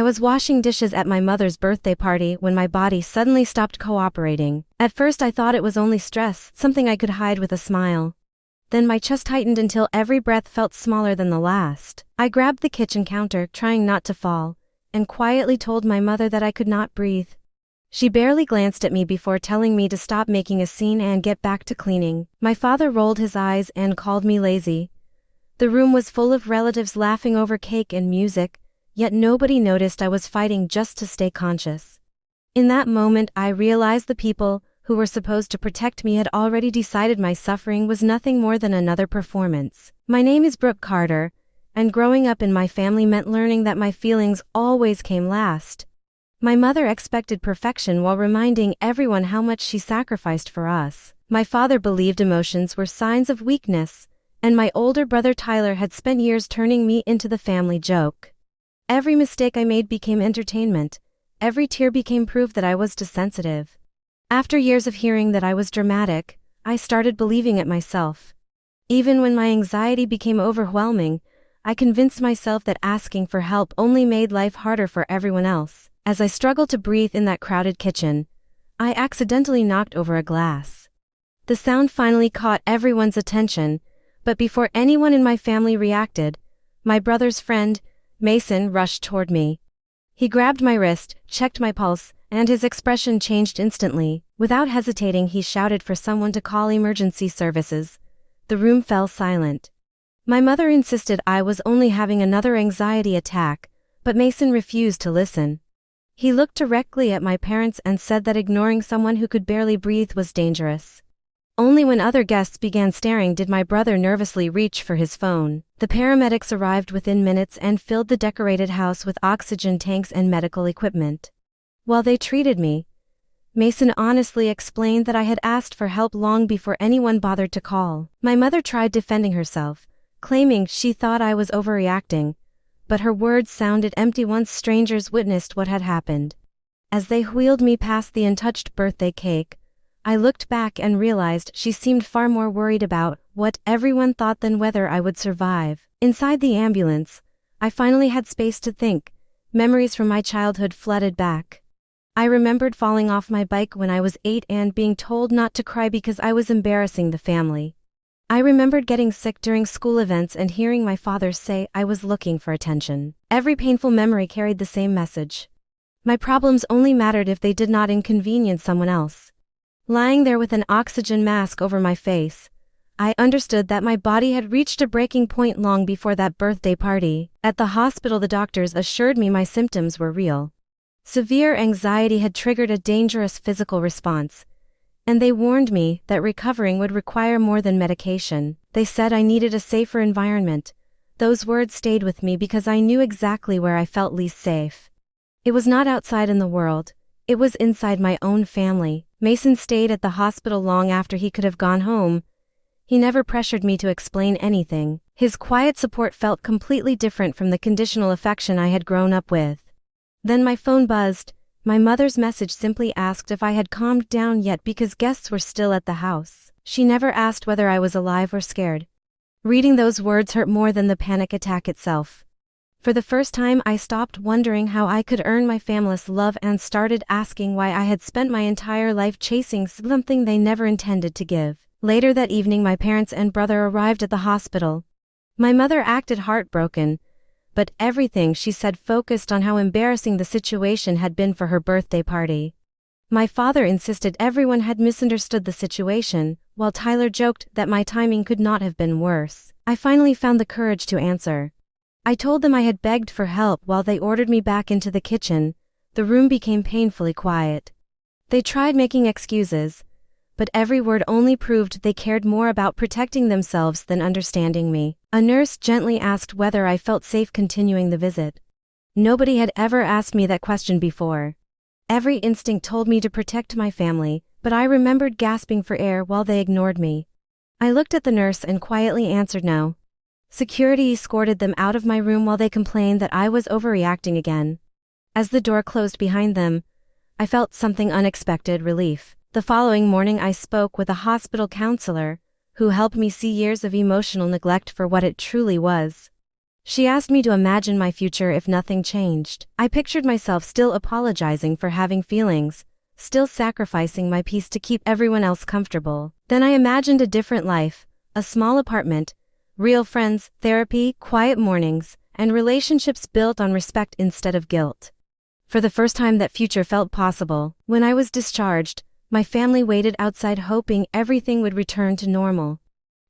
was washing dishes at my mother's birthday party when my body suddenly stopped cooperating. At first I thought it was only stress, something I could hide with a smile. Then my chest tightened until every breath felt smaller than the last. I grabbed the kitchen counter, trying not to fall, and quietly told my mother that I could not breathe. She barely glanced at me before telling me to stop making a scene and get back to cleaning. My father rolled his eyes and called me lazy. The room was full of relatives laughing over cake and music, yet nobody noticed I was fighting just to stay conscious. In that moment I realized the people who were supposed to protect me had already decided my suffering was nothing more than another performance. My name is Brooke Carter, and growing up in my family meant learning that my feelings always came last. My mother expected perfection while reminding everyone how much she sacrificed for us. My father believed emotions were signs of weakness, and my older brother Tyler had spent years turning me into the family joke. Every mistake I made became entertainment. Every tear became proof that I was too sensitive. After years of hearing that I was dramatic, I started believing it myself. Even when my anxiety became overwhelming, I convinced myself that asking for help only made life harder for everyone else. As I struggled to breathe in that crowded kitchen, I accidentally knocked over a glass. The sound finally caught everyone's attention, but before anyone in my family reacted, my brother's friend, Mason, rushed toward me. He grabbed my wrist, checked my pulse, and his expression changed instantly. Without hesitating, he shouted for someone to call emergency services. The room fell silent. My mother insisted I was only having another anxiety attack, but Mason refused to listen. He looked directly at my parents and said that ignoring someone who could barely breathe was dangerous. Only when other guests began staring did my brother nervously reach for his phone. The paramedics arrived within minutes and filled the decorated house with oxygen tanks and medical equipment. While they treated me, Mason honestly explained that I had asked for help long before anyone bothered to call. My mother tried defending herself, claiming she thought I was overreacting, but her words sounded empty once strangers witnessed what had happened. As they wheeled me past the untouched birthday cake, I looked back and realized she seemed far more worried about what everyone thought than whether I would survive. Inside the ambulance, I finally had space to think. Memories from my childhood flooded back. I remembered falling off my bike when I was 8 and being told not to cry because I was embarrassing the family. I remembered getting sick during school events and hearing my father say I was looking for attention. Every painful memory carried the same message. My problems only mattered if they did not inconvenience someone else. Lying there with an oxygen mask over my face, I understood that my body had reached a breaking point long before that birthday party. At the hospital, the doctors assured me my symptoms were real. Severe anxiety had triggered a dangerous physical response, and they warned me that recovering would require more than medication. They said I needed a safer environment. Those words stayed with me because I knew exactly where I felt least safe. It was not outside in the world, it was inside my own family. Mason stayed at the hospital long after he could have gone home. He never pressured me to explain anything. His quiet support felt completely different from the conditional affection I had grown up with. Then my phone buzzed. My mother's message simply asked if I had calmed down yet because guests were still at the house. She never asked whether I was alive or scared. Reading those words hurt more than the panic attack itself. For the first time, I stopped wondering how I could earn my family's love and started asking why I had spent my entire life chasing something they never intended to give. Later that evening, my parents and brother arrived at the hospital. My mother acted heartbroken, but everything she said focused on how embarrassing the situation had been for her birthday party. My father insisted everyone had misunderstood the situation, while Tyler joked that my timing could not have been worse. I finally found the courage to answer. I told them I had begged for help while they ordered me back into the kitchen. The room became painfully quiet. They tried making excuses, but every word only proved they cared more about protecting themselves than understanding me. A nurse gently asked whether I felt safe continuing the visit. Nobody had ever asked me that question before. Every instinct told me to protect my family, but I remembered gasping for air while they ignored me. I looked at the nurse and quietly answered no. Security escorted them out of my room while they complained that I was overreacting again. As the door closed behind them, I felt something unexpected: relief. The following morning I spoke with a hospital counselor, who helped me see years of emotional neglect for what it truly was. She asked me to imagine my future if nothing changed. I pictured myself still apologizing for having feelings, still sacrificing my peace to keep everyone else comfortable. Then I imagined a different life, a small apartment, real friends, therapy, quiet mornings, and relationships built on respect instead of guilt. For the first time that future felt possible, when I was discharged, my family waited outside hoping everything would return to normal.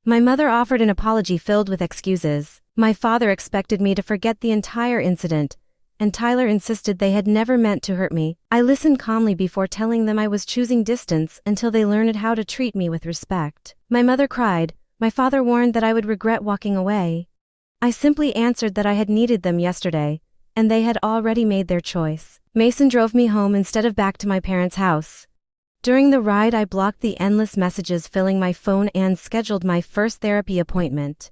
My mother offered an apology filled with excuses. My father expected me to forget the entire incident, and Tyler insisted they had never meant to hurt me. I listened calmly before telling them I was choosing distance until they learned how to treat me with respect. My mother cried. My father warned that I would regret walking away. I simply answered that I had needed them yesterday, and they had already made their choice. Mason drove me home instead of back to my parents' house. During the ride, I blocked the endless messages filling my phone and scheduled my first therapy appointment.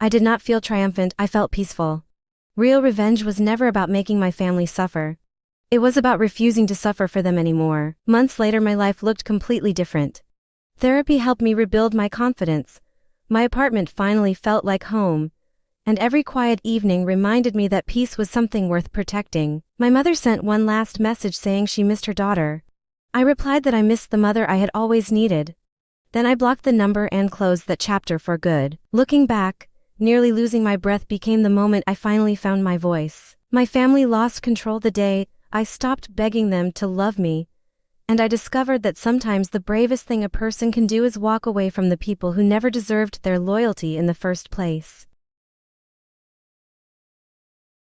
I did not feel triumphant, I felt peaceful. Real revenge was never about making my family suffer. It was about refusing to suffer for them anymore. Months later, my life looked completely different. Therapy helped me rebuild my confidence. My apartment finally felt like home, and every quiet evening reminded me that peace was something worth protecting. My mother sent one last message saying she missed her daughter. I replied that I missed the mother I had always needed. Then I blocked the number and closed that chapter for good. Looking back, nearly losing my breath became the moment I finally found my voice. My family lost control the day I stopped begging them to love me, and I discovered that sometimes the bravest thing a person can do is walk away from the people who never deserved their loyalty in the first place.